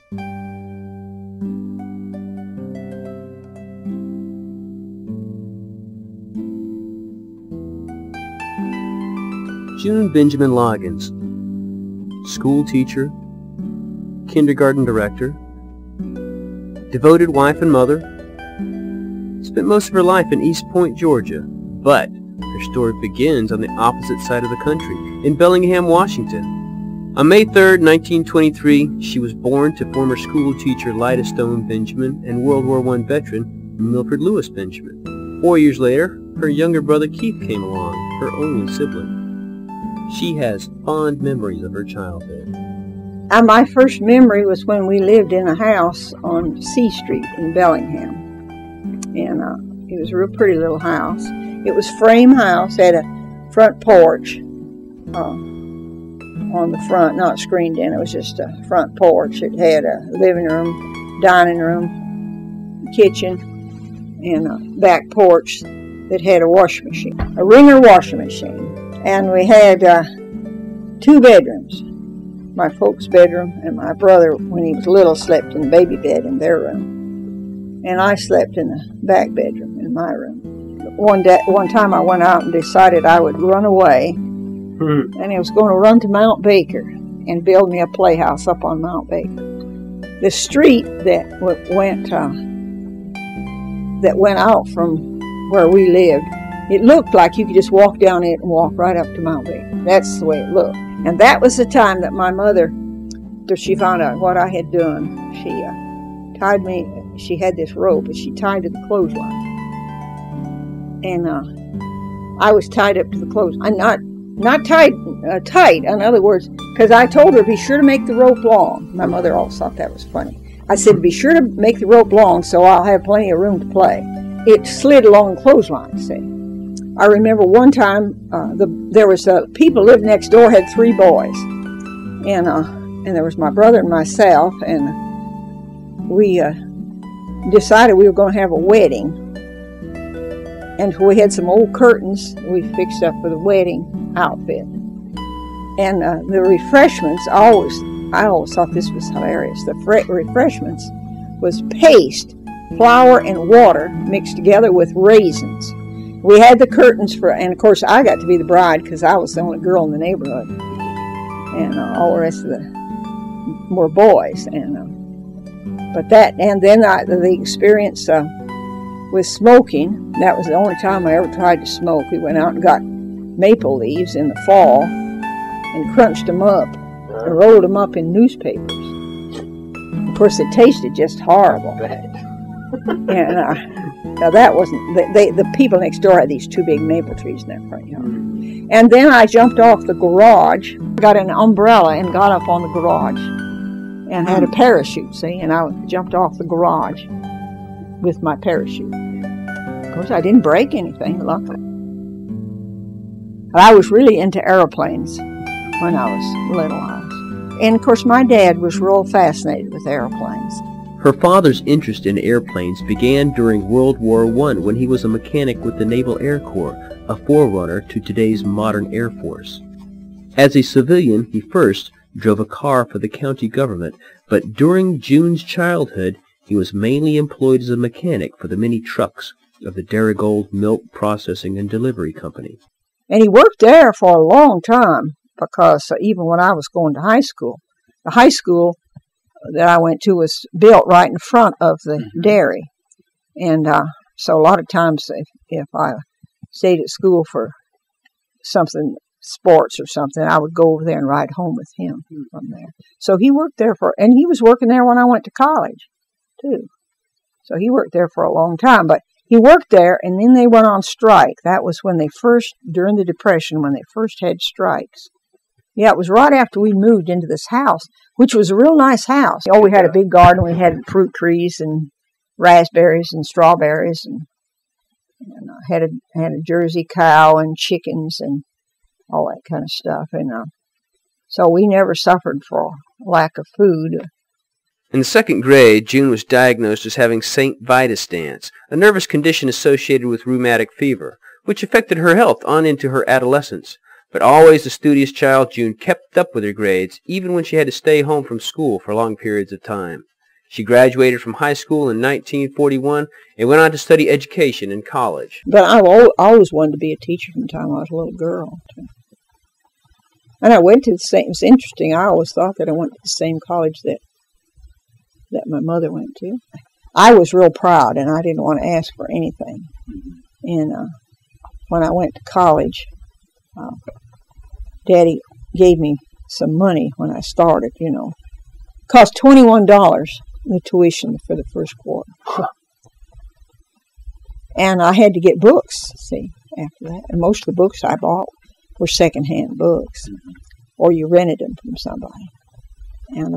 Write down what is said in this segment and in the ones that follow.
June Benjamin Loggins, school teacher, kindergarten director, devoted wife and mother, spent most of her life in East Point, Georgia, but her story begins on the opposite side of the country, in Bellingham, Washington. On May 3, 1923, she was born to former school teacher Lyda Stone Benjamin and World War I veteran Milford Lewis Benjamin. 4 years later, her younger brother Keith came along, her only sibling. She has fond memories of her childhood. My first memory was when we lived in a house on C Street in Bellingham. And it was a real pretty little house. It was a frame house, had a front porch on the front, not screened in. It was just a front porch. It had a living room, dining room, kitchen, and a back porch that had a washing machine, a Ringer washing machine. And we had 2 bedrooms. My folks' bedroom, and my brother, when he was little, slept in the baby bed in their room. And I slept in the back bedroom in my room. One time I went out and decided I would run away. And I was going to run to Mount Baker and build me a playhouse up on Mount Baker. The street that went out from where we lived, it looked like you could just walk down it and walk right up to Mount Baker. That's the way it looked. And that was the time that my mother, after she found out what I had done, she tied me. She had this rope, and she tied to the clothesline. And I was tied up to the clothesline. Not tied tight, in other words, because I told her, be sure to make the rope long. My mother always thought that was funny. I said, be sure to make the rope long so I'll have plenty of room to play. It slid along the clothesline, see. I remember one time there was people lived next door, had 3 boys, and there was my brother and myself, and we decided we were going to have a wedding, and we had some old curtains we fixed up for the wedding outfit, and the refreshments. I always thought this was hilarious. The refreshments was paste, flour, and water mixed together with raisins. We had the curtains and of course I got to be the bride because I was the only girl in the neighborhood, and all the rest of were boys. And then the experience with smoking. That was the only time I ever tried to smoke. We went out and got maple leaves in the fall and crunched them up and rolled them up in newspapers. Of course, it tasted just horrible. And now that wasn't, the people next door had these 2 big maple trees in their front yard. And then I jumped off the garage, got an umbrella and got up on the garage and had a parachute, see, and I jumped off the garage with my parachute. Of course, I didn't break anything, luckily. But I was really into airplanes when I was little. And of course, my dad was real fascinated with airplanes. Her father's interest in airplanes began during World War I when he was a mechanic with the Naval Air Corps, a forerunner to today's modern Air Force. As a civilian, he first drove a car for the county government, but during June's childhood, he was mainly employed as a mechanic for the many trucks of the Darigold Milk Processing and Delivery Company. And he worked there for a long time because even when I was going to high school, the high school that I went to was built right in front of the dairy. And so a lot of times if I stayed at school for something, sports or something, I would go over there and ride home with him from there. So he worked there and he was working there when I went to college, too. So he worked there for a long time, but he worked there and then they went on strike. That was when during the Depression, when they first had strikes. Yeah, it was right after we moved into this house, which was a real nice house. Oh, we had a big garden. We had fruit trees and raspberries and strawberries, and had a Jersey cow and chickens and all that kind of stuff. And so we never suffered for lack of food. In the 2nd grade, June was diagnosed as having St. Vitus dance, a nervous condition associated with rheumatic fever, which affected her health on into her adolescence. But always a studious child, June kept up with her grades, even when she had to stay home from school for long periods of time. She graduated from high school in 1941 and went on to study education in college. But I always wanted to be a teacher from the time I was a little girl. And I went to the same, it's interesting, I always thought that I went to the same college that my mother went to. I was real proud, and I didn't want to ask for anything. And when I went to college, Daddy gave me some money when I started, you know. It cost $21, the tuition for the first quarter. And I had to get books, see, after that. And most of the books I bought were secondhand books, or you rented them from somebody.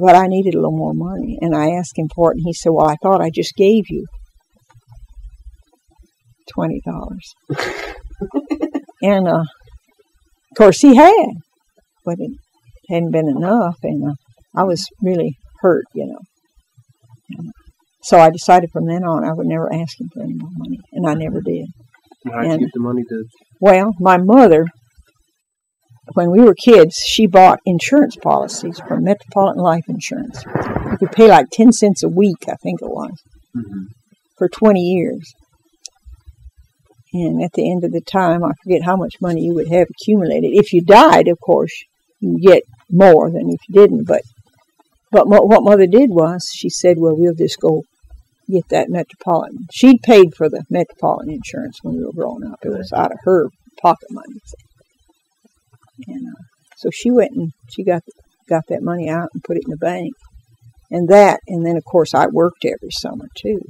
But I needed a little more money, and I asked him for it, and he said, well, I thought I just gave you $20. And, of course, he had, but it hadn't been enough, and I was really hurt, you know. So I decided from then on I would never ask him for any more money, and I never did. How did you get the money to? Well, my mother, when we were kids, she bought insurance policies from Metropolitan Life Insurance. You could pay like 10 cents a week, I think it was, for 20 years. And at the end of the time, I forget how much money you would have accumulated. If you died, of course, you'd get more than if you didn't. But what Mother did was, she said, well, we'll just go get that Metropolitan. She'd paid for the Metropolitan insurance when we were growing up. It was out of her pocket money. And so she went and she got that money out and put it in the bank. And then, of course, I worked every summer, too.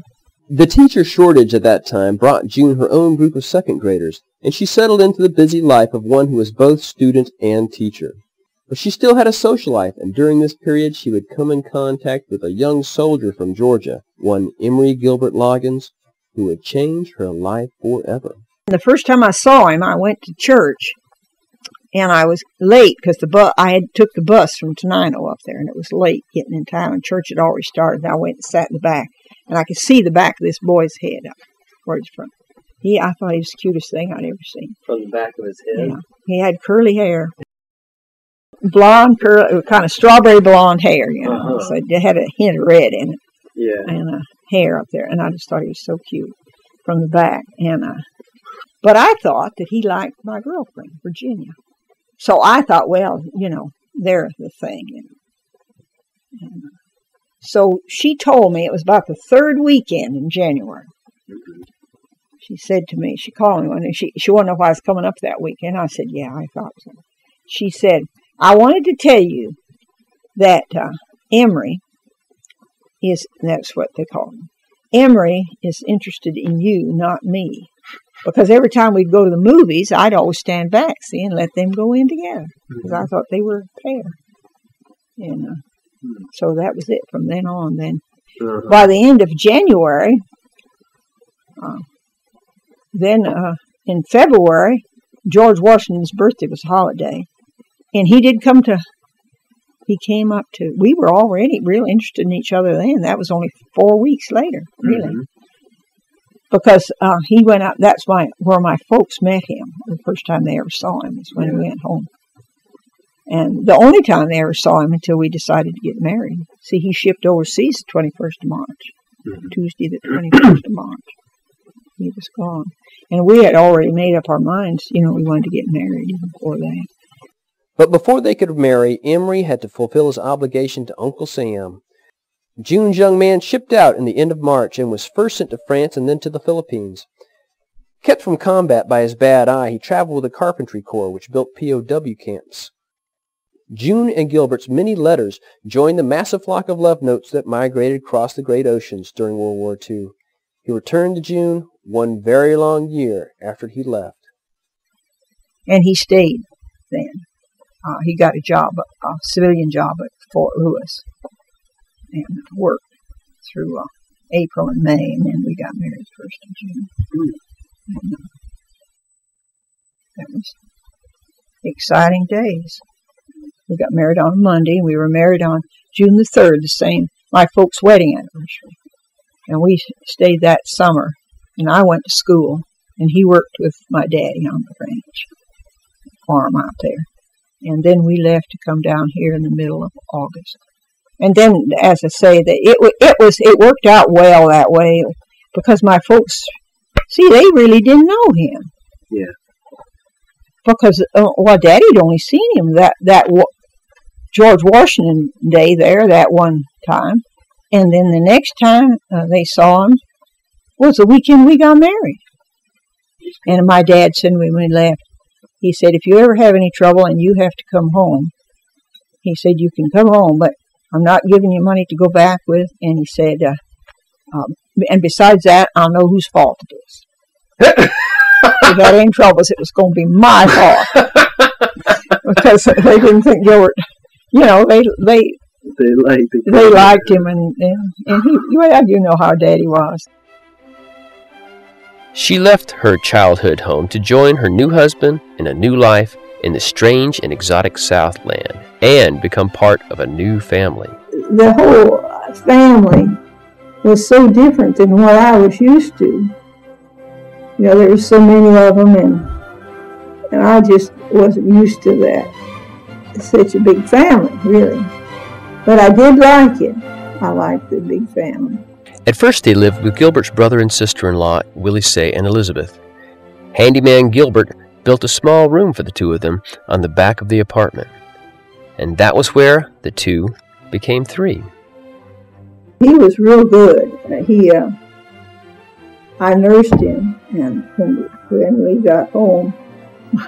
The teacher shortage at that time brought June her own group of second graders, and she settled into the busy life of one who was both student and teacher. But she still had a social life, and during this period she would come in contact with a young soldier from Georgia, one Emory Gilbert Loggins, who would change her life forever. The first time I saw him, I went to church, and I was late because I had took the bus from Tenino up there, and it was late getting in time, and church had already started, and I went and sat in the back, and I could see the back of this boy's head up where he's from. I thought he was the cutest thing I'd ever seen. From the back of his head? Yeah. He had curly hair. Blonde, kind of strawberry blonde hair, you know. So it had a hint of red in it. Yeah. And hair up there, and I just thought he was so cute from the back. But I thought that he liked my girlfriend, Virginia. So I thought, well, you know, they're the thing. And so she told me it was about the third weekend in January. She said to me, she called me one day, she wanted to know if I was coming up that weekend. I said, yeah, I thought so. She said, I wanted to tell you that Emory that's what they call him. Emory is interested in you, not me. Because every time we'd go to the movies, I'd always stand back, see, and let them go in together. Because I thought they were a pair. And so that was it from then on. Then by the end of January, in February, George Washington's birthday was a holiday. And he came up to, we were already real interested in each other then. That was only 4 weeks later, really. Because he went out, that's where my folks met him. The first time they ever saw him was when he went home. And the only time they ever saw him until we decided to get married. See, he shipped overseas the 21st of March. Tuesday the 21st of March. He was gone. And we had already made up our minds, you know, we wanted to get married even before that. But before they could marry, Emory had to fulfill his obligation to Uncle Sam. June's young man shipped out in the end of March and was first sent to France and then to the Philippines. Kept from combat by his bad eye, he traveled with the Carpentry Corps, which built POW camps. June and Gilbert's many letters joined the massive flock of love notes that migrated across the great oceans during World War II. He returned to June one very long year after he left. And he stayed then. He got a job, a civilian job at Fort Lewis, and worked through April and May, and then we got married 1st of June. And, that was exciting days. We got married on a Monday, and we were married on June the 3rd, my folks' wedding anniversary. And we stayed that summer, and I went to school, and he worked with my daddy on the ranch. farm out there. And then we left to come down here in the middle of August. And then, as I say, it worked out well that way because my folks, see, they really didn't know him. Yeah. Because, Daddy'd only seen him that George Washington Day there that one time. And then the next time they saw him was the weekend we got married. And my dad said when we left, he said, if you ever have any trouble and you have to come home, he said, you can come home, but I'm not giving you money to go back with. And he said, and besides that, I'll know whose fault it is. If you had any troubles, it was going to be my fault. Because they didn't think Gilbert, they liked him, and you know how Daddy was. She left her childhood home to join her new husband in a new life in the strange and exotic Southland and become part of a new family. The whole family was so different than what I was used to. There were so many of them, and I just wasn't used to that. It's such a big family, really. But I did like it. I liked the big family. At first they lived with Gilbert's brother and sister-in-law, Willie Say and Elizabeth. Handyman Gilbert built a small room for the two of them on the back of the apartment. And that was where the two became three. He was real good. I nursed him, and when we got home,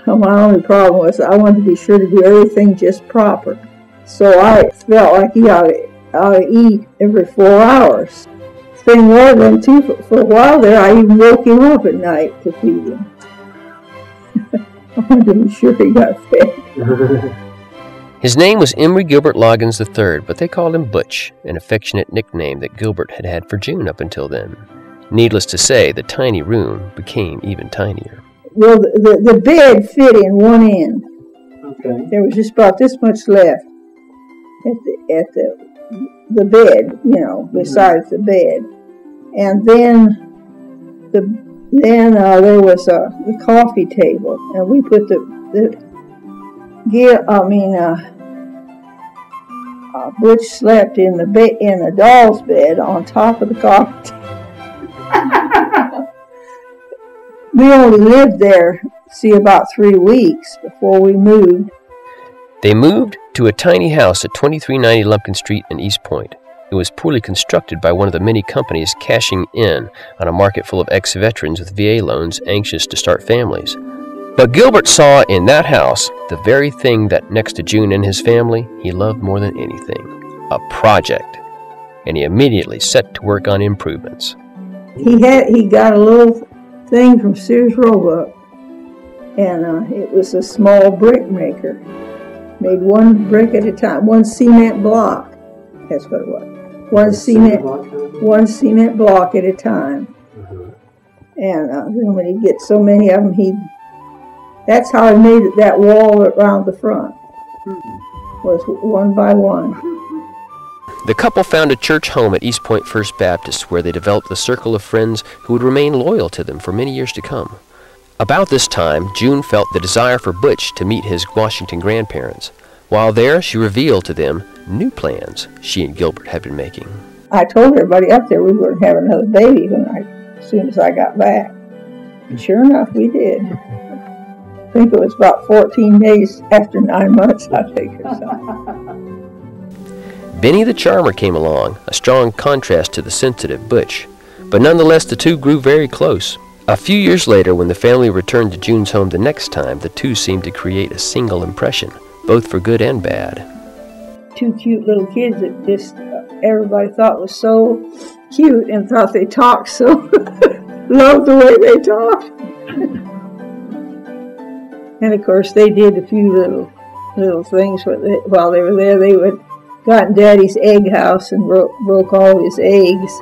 my only problem was I wanted to be sure to do everything just proper. So I felt like he ought to eat every 4 hours. Thing was, then too, for a while there, I even woke him up at night to feed him. I wanted to be sure he got fed. His name was Emory Gilbert Loggins III, but they called him Butch, an affectionate nickname that Gilbert had had for June up until then. Needless to say, the tiny room became even tinier. Well, the bed fit in one end. Okay. There was just about this much left at the bed, besides the bed. And then there was the coffee table, and we put Butch slept in the doll's bed on top of the coffee table. We only lived there, about 3 weeks before we moved. They moved to a tiny house at 2390 Lumpkin Street in East Point. It was poorly constructed by one of the many companies cashing in on a market full of ex-veterans with VA loans anxious to start families. But Gilbert saw in that house the very thing that, next to June and his family, he loved more than anything: a project. And he immediately set to work on improvements. He got a little thing from Sears Roebuck, and it was a small brick maker. Made one brick at a time, one cement block. That's what it was. One cement block at a time. And then when he'd get so many of them, that's how he made that wall around the front. Was one by one. The couple found a church home at East Point First Baptist, where they developed a circle of friends who would remain loyal to them for many years to come. About this time, June felt the desire for Butch to meet his Washington grandparents. While there, she revealed to them new plans she and Gilbert had been making. I told everybody up there we were going to have another baby as soon as I got back. And sure enough, we did. I think it was about 14 days after 9 months, I think, or something. Benny the Charmer came along, a strong contrast to the sensitive Butch. But nonetheless, the two grew very close. A few years later, when the family returned to June's home the next time, the two seemed to create a single impression, both for good and bad. Two cute little kids that just everybody thought was so cute and thought they talked so, loved the way they talked. And of course, they did a few little things while they were there. They would got in Daddy's egg house and broke all his eggs.